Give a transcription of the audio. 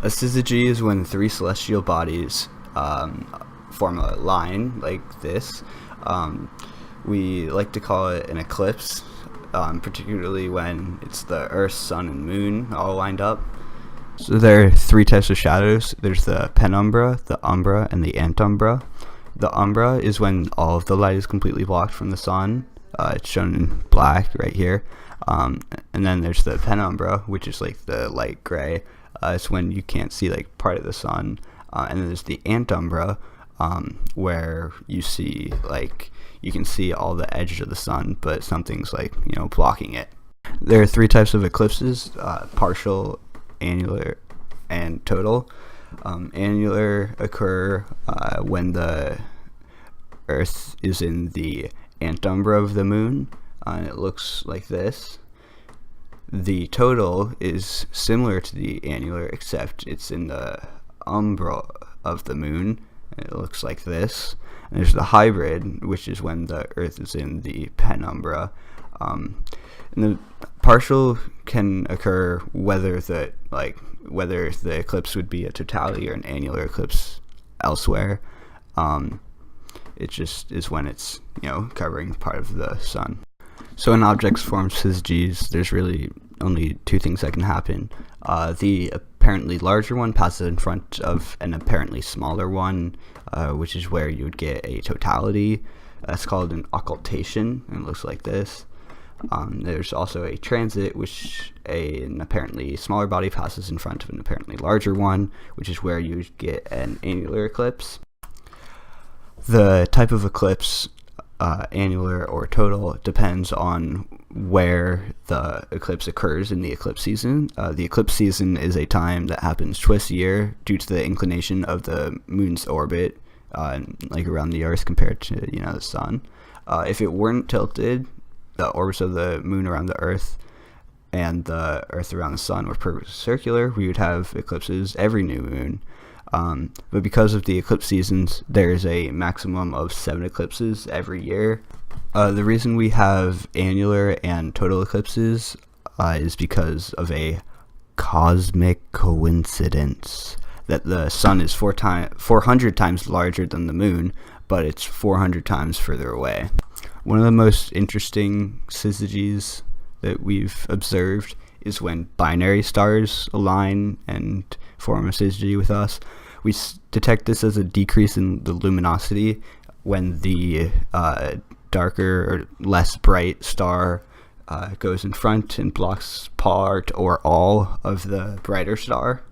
A syzygy is when three celestial bodies form a line like this. Um, we like to call it an eclipse, particularly when it's the Earth, Sun, and Moon all lined up. So there are three types of shadows. There's the penumbra, the umbra, and the antumbra. The umbra is when all of the light is completely blocked from the sun. It's shown in black right here. And then there's the penumbra, which is like the light gray. It's when you can't see like part of the sun. And then there's the antumbra, where you see like you can see all the edges of the sun, but something's like blocking it. There are three types of eclipses: partial, annular, and total. Annular occur when the Earth is in the antumbra of the moon, and it looks like this. The total is similar to the annular, except it's in the umbra of the moon, and it looks like this. And there's the hybrid, which is when the Earth is in the penumbra. And the partial can occur whether the eclipse would be a totality or an annular eclipse elsewhere. It just is when it's covering part of the sun. So when objects form syzygies, there's really only two things that can happen. The apparently larger one passes in front of an apparently smaller one, which is where you would get a totality. That's called an occultation, and it looks like this. There's also a transit, which an apparently smaller body passes in front of an apparently larger one, which is where you would get an annular eclipse. The type of eclipse, annular or total, depends on where the eclipse occurs in the eclipse season. The eclipse season is a time that happens twice a year due to the inclination of the moon's orbit, like around the Earth compared to the sun. If it weren't tilted, the orbits of the moon around the Earth and the Earth around the sun were perfectly circular, we would have eclipses every new moon. But because of the eclipse seasons, there's a maximum of 7 eclipses every year. The reason we have annular and total eclipses is because of a cosmic coincidence that the sun is 400 times larger than the moon, but it's 400 times further away. One of the most interesting syzygies that we've observed is when binary stars align and form a syzygy with us. We detect this as a decrease in the luminosity when the darker or less bright star goes in front and blocks part or all of the brighter star.